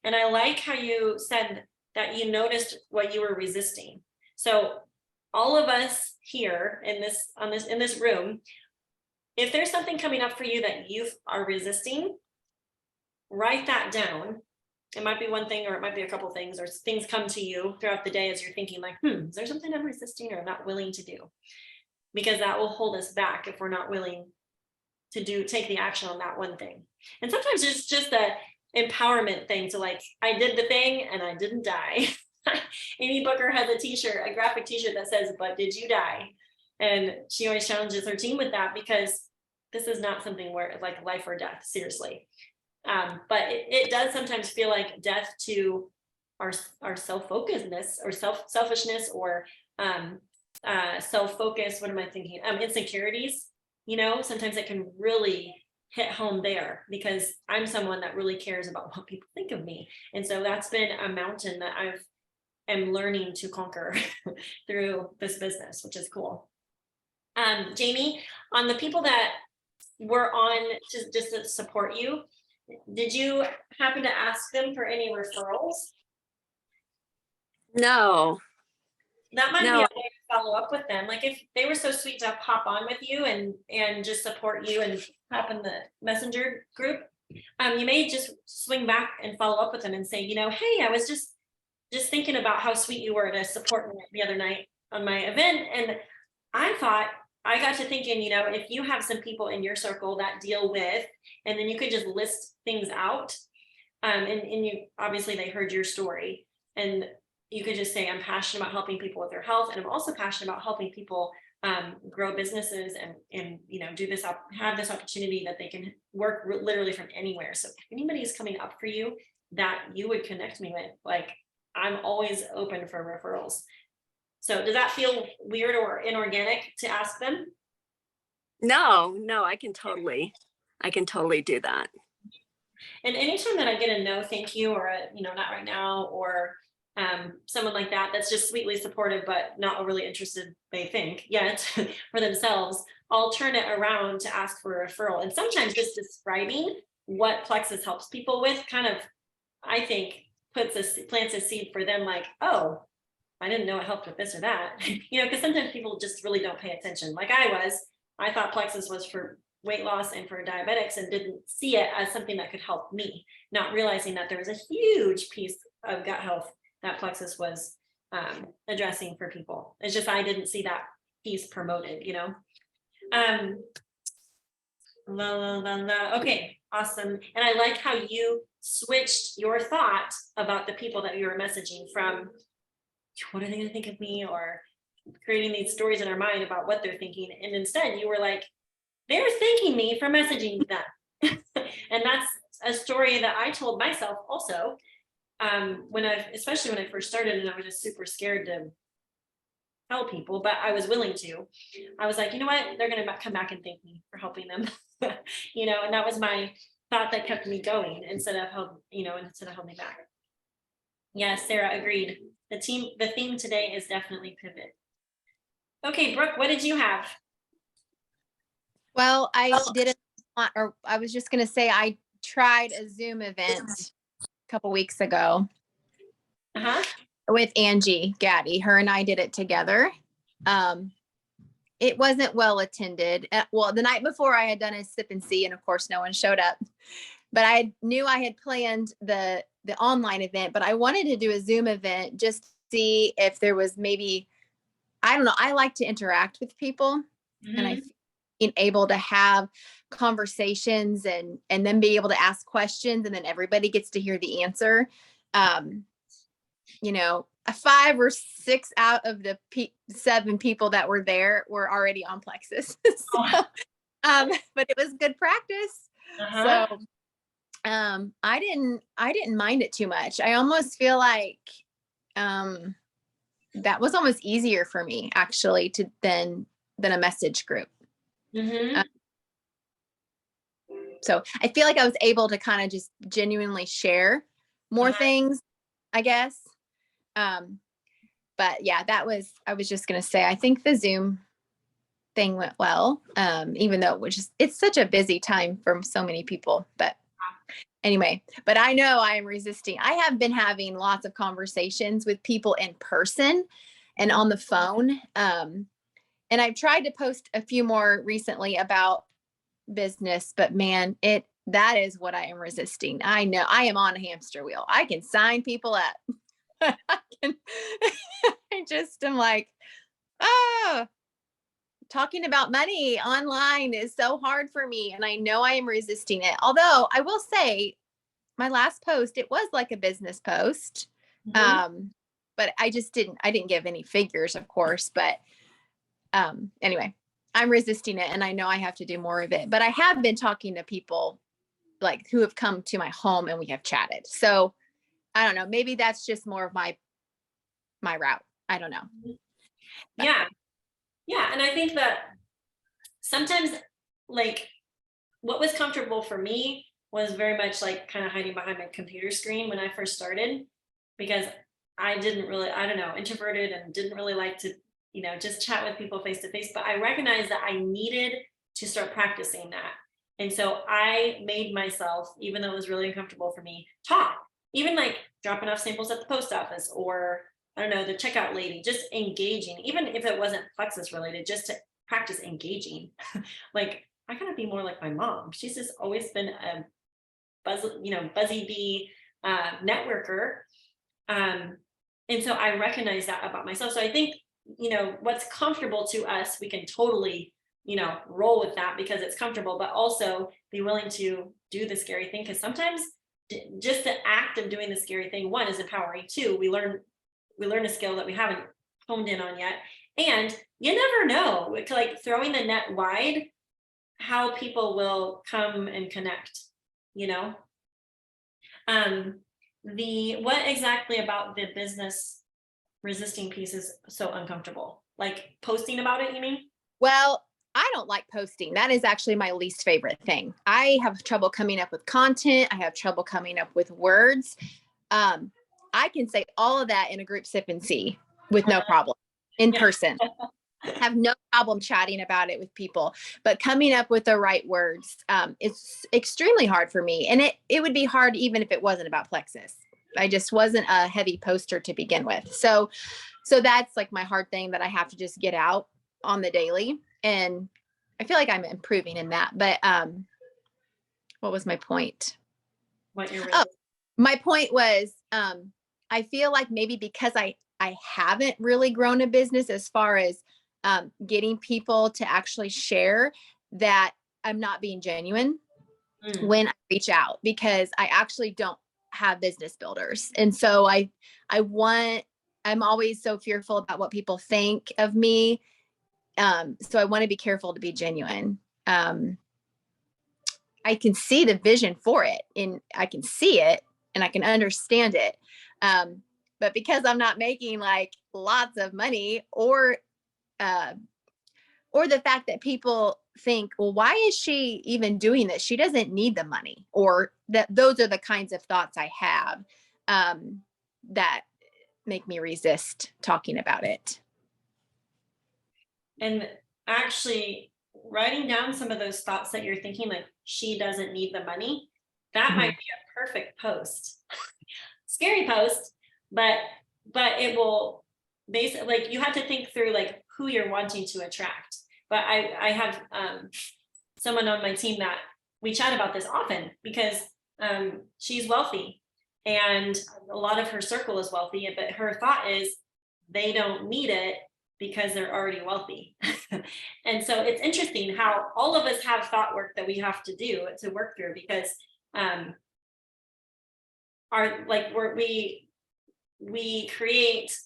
And I like how you said that you noticed what you were resisting. So all of us here in this room, if there's something coming up for you that you are resisting, write that down. It might be one thing, or it might be a couple things, or things come to you throughout the day as you're thinking like, is there something I'm resisting or not willing to do? Because that will hold us back if we're not willing to take the action on that one thing. And sometimes it's just a empowerment thing to like, I did the thing and I didn't die. Amy Booker has a graphic t-shirt that says, but did you die? And she always challenges her team with that because this is not something where it's like life or death, seriously. But it does sometimes feel like death to our self-focusedness or selfishness or self-focus. What am I thinking? Insecurities, sometimes it can really hit home there because I'm someone that really cares about what people think of me. And so that's been a mountain that am learning to conquer through this business, which is cool. Jamie, on the people that were on just to support you, did you happen to ask them for any referrals? No. That might No. be a way to follow up with them. Like if they were so sweet to hop on with you and just support you and hop in the messenger group, you may just swing back and follow up with them and say, hey, I was just thinking about how sweet you were to support me the other night on my event. And I thought, I got to thinking, if you have some people in your circle that deal with, and then you could just list things out. And you obviously they heard your story and you could just say, I'm passionate about helping people with their health. And I'm also passionate about helping people grow businesses and do this, have this opportunity that they can work literally from anywhere. So if anybody is coming up for you that you would connect me with, like I'm always open for referrals. So does that feel weird or inorganic to ask them? No, I can totally do that. And anytime that I get a no, thank you, or not right now, or someone like that, that's just sweetly supportive, but not really interested, they think yet for themselves, I'll turn it around to ask for a referral. And sometimes just describing what Plexus helps people with kind of, I think, plants a seed for them like, oh, I didn't know it helped with this or that, because sometimes people just really don't pay attention. Like I thought Plexus was for weight loss and for diabetics and didn't see it as something that could help me, not realizing that there was a huge piece of gut health that Plexus was addressing for people. It's just, I didn't see that piece promoted, Okay, awesome. And I like how you switched your thought about the people that you were messaging from, what are they going to think of me, or creating these stories in our mind about what they're thinking. And instead you were like, they're thanking me for messaging them. And that's a story that I told myself also, especially when I first started and I was just super scared to tell people, but I was willing to. I was like, you know what, they're going to come back and thank me for helping them. And that was my thought that kept me going instead of holding back. Yes, Sarah, agreed. The theme today is definitely pivot. Okay, Brooke, what did you have? Well, I was just going to say, I tried a Zoom event a couple weeks ago with Angie Gaddy. Her and I did it together. It wasn't well attended. Well, the night before I had done a sip and see, and of course no one showed up, but I knew I had planned the online event, but I wanted to do a Zoom event just to see if there was maybe, I don't know. I like to interact with people and I being able to have conversations and then be able to ask questions and then everybody gets to hear the answer. 5 or 6 out of the 7 people that were there were already on Plexus. But it was good practice. So I didn't mind it too much. I almost feel like that was almost easier for me actually than a message group. So I feel like I was able to kind of just genuinely share more Uh-huh. things, I guess. But yeah, I was just gonna say, I think the Zoom thing went well. Even though it's such a busy time for so many people. But anyway, but I know I am resisting. I have been having lots of conversations with people in person and on the phone. And I've tried to post a few more recently about business, but man, that is what I am resisting. I know I am on a hamster wheel. I can sign people up. I just am like, oh, talking about money online is so hard for me. And I know I am resisting it. Although I will say my last post, it was like a business post. Mhm. But I didn't give any figures, of course. But anyway, I'm resisting it and I know I have to do more of it. But I have been talking to people like who have come to my home and we have chatted. So I don't know, maybe that's just more of my route. I don't know. Yeah. Yeah. And I think that sometimes, like, what was comfortable for me was very much like kind of hiding behind my computer screen when I first started, because I didn't really, I don't know, introverted and didn't really like to, just chat with people face to face. But I recognized that I needed to start practicing that. And so I made myself, even though it was really uncomfortable for me, talk, even like dropping off samples at the post office, or I don't know, the checkout lady, just engaging, even if it wasn't Plexus related, just to practice engaging. Like, I gotta be more like my mom. She's just always been a buzzy bee networker. And so I recognize that about myself. So I think, what's comfortable to us, we can totally, roll with that because it's comfortable, but also be willing to do the scary thing. Because sometimes just the act of doing the scary thing, one, is empowering. Two, we learn a skill that we haven't honed in on yet. And you never know, like throwing the net wide, how people will come and connect, what exactly about the business resisting piece is so uncomfortable? Like posting about it, you mean? Well, I don't like posting. That is actually my least favorite thing. I have trouble coming up with content. I have trouble coming up with words. I can say all of that in a group sip and see with no problem in person. Have no problem chatting about it with people, but coming up with the right words, it's extremely hard for me. And it would be hard even if it wasn't about Plexus. I just wasn't a heavy poster to begin with. So that's like my hard thing that I have to just get out on the daily. And I feel like I'm improving in that. But what was my point? My point was, I feel like maybe because I haven't really grown a business as far as getting people to actually share, that I'm not being genuine when I reach out, because I actually don't have business builders. And so I'm always so fearful about what people think of me. So I want to be careful to be genuine. I can see the vision for it and I can see it and I can understand it. But because I'm not making like lots of money, or the fact that people think, well, why is she even doing this? She doesn't need the money, or those are the kinds of thoughts I have that make me resist talking about it. And actually writing down some of those thoughts that you're thinking, like, she doesn't need the money, that might be a perfect post. Scary post, but it will basically, like, you have to think through like who you're wanting to attract. But I have someone on my team that we chat about this often, because she's wealthy and a lot of her circle is wealthy, but her thought is they don't need it because they're already wealthy. And so it's interesting how all of us have thought work that we have to do to work through, because we create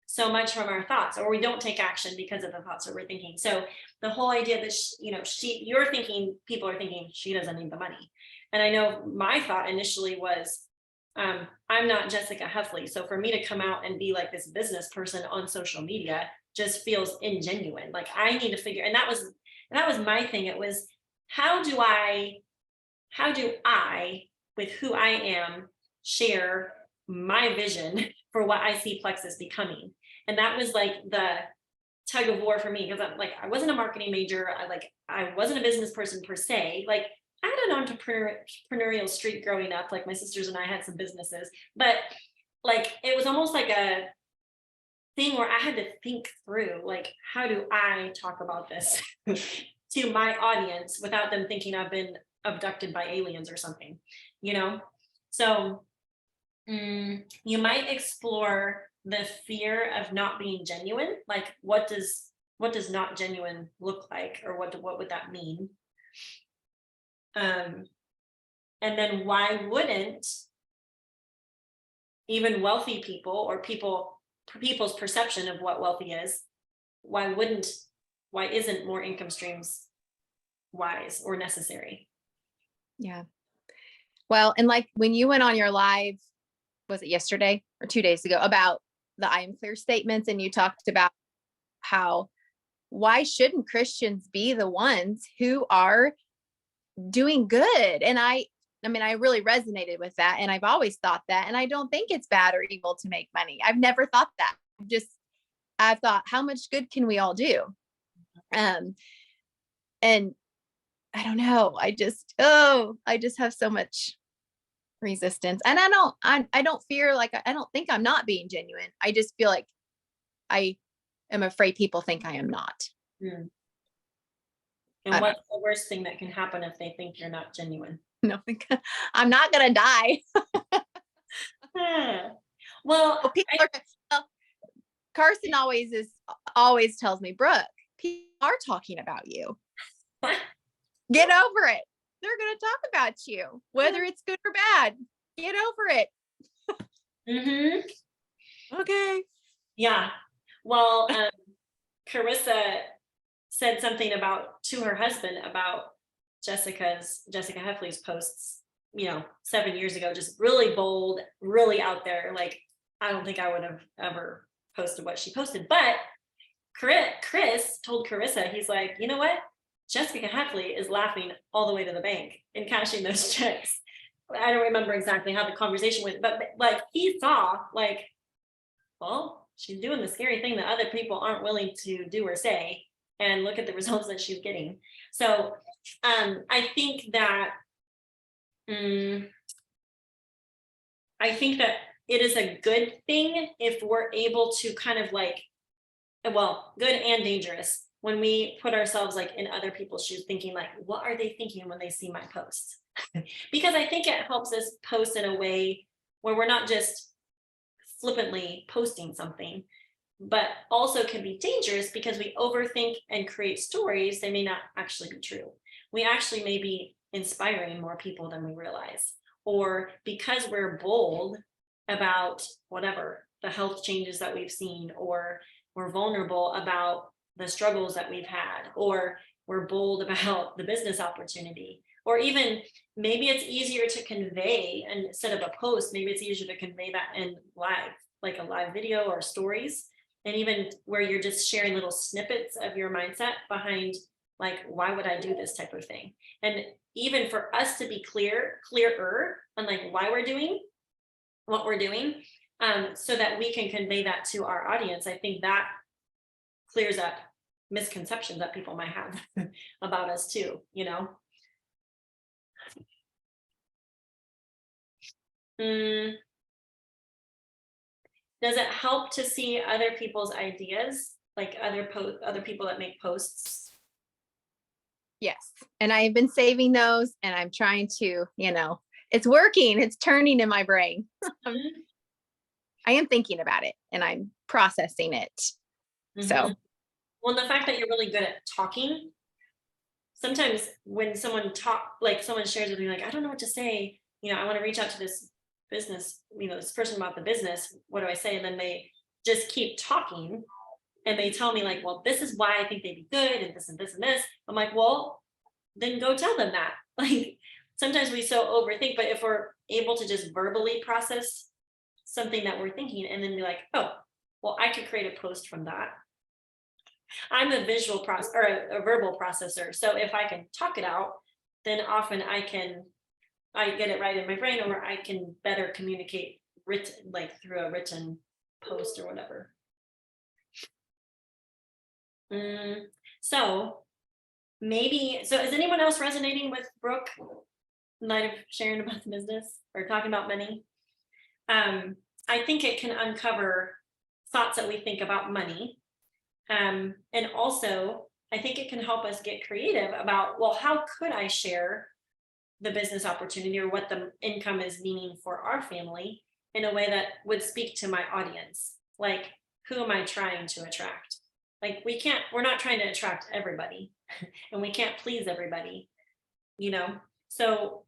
so much from our thoughts, or we don't take action because of the thoughts that we're thinking. So the whole idea that you're thinking, people are thinking she doesn't need the money. And I know my thought initially was, I'm not Jessica Heffley, so for me to come out and be like this business person on social media just feels ingenuine. Like, I need to figure, and that was my thing. It was, how do I how do I, with who I am, share my vision for what I see Plexus becoming? And that was like the tug of war for me, because I'm like, I wasn't a marketing major. I wasn't a business person per se. Like, I had an entrepreneurial streak growing up. Like, my sisters and I had some businesses, but like, it was almost like a thing where I had to think through, like, how do I talk about this to my audience without them thinking I've been abducted by aliens or something, you know? So you might explore the fear of not being genuine. Like, what does not genuine look like, or what would that mean? And then why wouldn't even wealthy people, or people's perception of what wealthy is, why isn't more income streams wise or necessary? Yeah. Well, and like when you went on your live, was it yesterday or 2 days ago, about the I am clear statements, and you talked about how, why shouldn't Christians be the ones who are doing good? And I mean, I really resonated with that. And I've always thought that. And I don't think it's bad or evil to make money. I've never thought that. I've thought, how much good can we all do? And I don't know. I just have so much resistance. And I don't fear, like, I don't think I'm not being genuine. I just feel like I am afraid people think I am not. And what's the worst thing that can happen if they think you're not genuine? No, I'm not gonna die. Well, Carson always tells me, Brooke, people are talking about you. Get over it. They're gonna talk about you, whether it's good or bad. Get over it. Okay. Yeah. Well, Carissa said something to her husband about Jessica Heffley's posts, 7 years ago, just really bold, really out there. Like, I don't think I would have ever posted what she posted, but Chris told Carissa, he's like, you know what? Jessica Heffley is laughing all the way to the bank and cashing those checks. I don't remember exactly how the conversation went, but like, he saw, like, well, she's doing the scary thing that other people aren't willing to do or say, and look at the results that she's getting. So I think that it is a good thing if we're able to kind of like, well, good and dangerous, when we put ourselves like in other people's shoes, thinking like, what are they thinking when they see my posts? Because I think it helps us post in a way where we're not just flippantly posting something, but also can be dangerous because we overthink and create stories that may not actually be true. We actually may be inspiring more people than we realize, or because we're bold about whatever the health changes that we've seen, or we're vulnerable about the struggles that we've had, or we're bold about the business opportunity, or even maybe it's easier to convey, and instead of a post, maybe it's easier to convey that in live, like a live video or stories, and even where you're just sharing little snippets of your mindset behind, like, why would I do this type of thing? And even for us to be clearer on like why we're doing what we're doing, so that we can convey that to our audience, I think that clears up misconceptions that people might have about us too, Does it help to see other people's ideas, like other people that make posts? Yes. And I've been saving those, and I'm trying to, it's working. It's turning in my brain. I am thinking about it and I'm processing it. So, well, the fact that you're really good at talking, sometimes when someone shares with me, like, I don't know what to say, I want to reach out to this business, this person about the business, what do I say? And then they just keep talking and they tell me like, well, this is why I think they'd be good, and this and this and this. I'm like, well, then go tell them that. Like, sometimes we so overthink, but if we're able to just verbally process something that we're thinking and then be like, oh, well, I could create a post from that. I'm a visual or a verbal processor. So if I can talk it out, then often I can I get it right in my brain, or I can better communicate written, like through a written post or whatever. So maybe, so is anyone else resonating with Brooke in light of sharing about the business or talking about money? I think it can uncover thoughts that we think about money. And also, I think it can help us get creative about, well, how could I share the business opportunity or what the income is meaning for our family in a way that would speak to my audience? Like, who am I trying to attract? Like, we're not trying to attract everybody and we can't please everybody, you know? So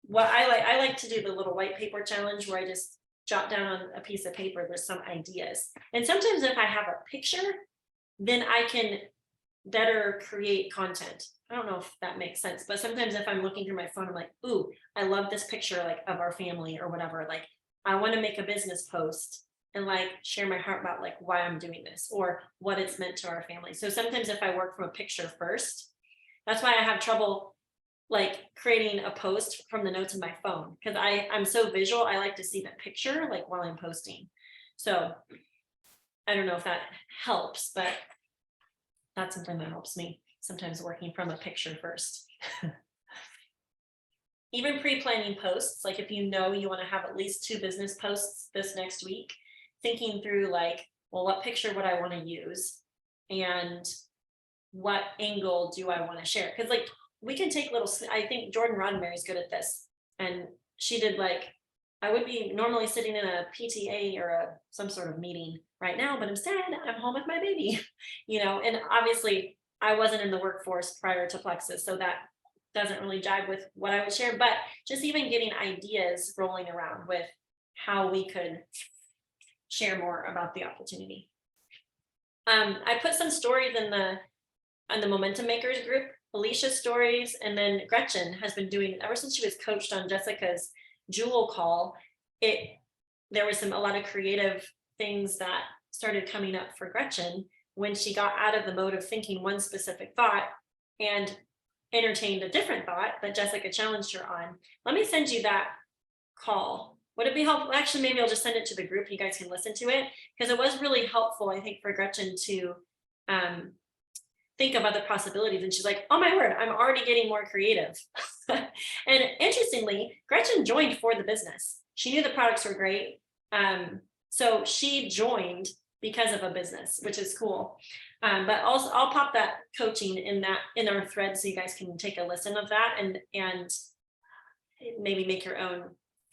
what I like to do the little white paper challenge where I just jot down on a piece of paper, there's some ideas. And sometimes if I have a picture, then I can better create content. I don't know if that makes sense, but sometimes if I'm looking through my phone, I'm like, ooh, I love this picture like of our family or whatever. Like, I want to make a business post and like share my heart about like why I'm doing this or what it's meant to our family. So sometimes if I work from a picture first, that's why I have trouble like creating a post from the notes in my phone, because I'm so visual. I like to see the picture like while I'm posting. So I don't know if that helps, but that's something that helps me sometimes, working from a picture first. Even pre-planning posts, like if you know you want to have at least 2 business posts this next week, thinking through like, well, what picture would I want to use and what angle do I want to share? Because like we can take little, I think Jordan Roddenberry is good at this, and she did like, I would be normally sitting in a PTA or some sort of meeting right now, but instead I'm home with my baby, you know, and obviously I wasn't in the workforce prior to Plexus, so that doesn't really jive with what I would share, but just even getting ideas rolling around with how we could share more about the opportunity. I put some stories in the Momentum Makers group, Alicia's stories, and then Gretchen has been doing, ever since she was coached on Jessica's Jewel call, there was a lot of creative things that started coming up for Gretchen when she got out of the mode of thinking one specific thought and entertained a different thought that Jessica challenged her on. Let me send you that call. Would it be helpful? Actually, maybe I'll just send it to the group. You guys can listen to it, because it was really helpful, I think, for Gretchen to think of other possibilities. And she's like, oh my word, I'm already getting more creative. And interestingly, Gretchen joined for the business. She knew the products were great. So she joined because of a business, which is cool. But also I'll pop that coaching in our thread so you guys can take a listen of that and maybe make your own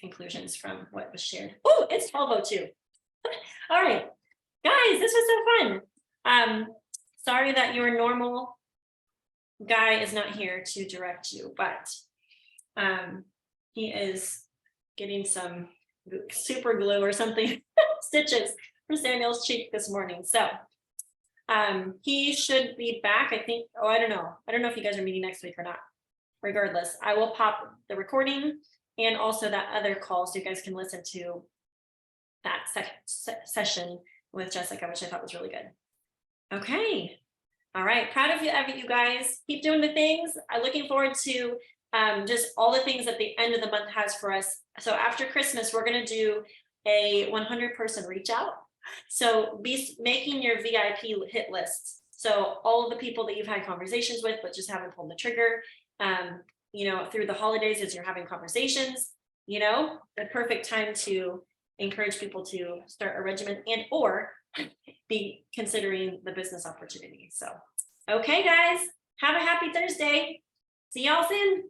conclusions from what was shared. Oh, it's 12:02. All right, guys, this was so fun. Sorry that your normal guy is not here to direct you, but he is getting some super glue or something, stitches for Samuel's cheek this morning. So he should be back, I think. Oh, I don't know if you guys are meeting next week or not. Regardless, I will pop the recording and also that other call so you guys can listen to that session with Jessica, which I thought was really good. Okay. All right. Proud of you guys. Keep doing the things. I'm looking forward to just all the things that the end of the month has for us. So after Christmas, we're going to do a 100-person reach out. So be making your VIP hit lists. So all of the people that you've had conversations with, but just haven't pulled the trigger, through the holidays as you're having conversations, the perfect time to encourage people to start a regimen and or be considering the business opportunity. So, okay, guys, have a happy Thursday. See y'all soon.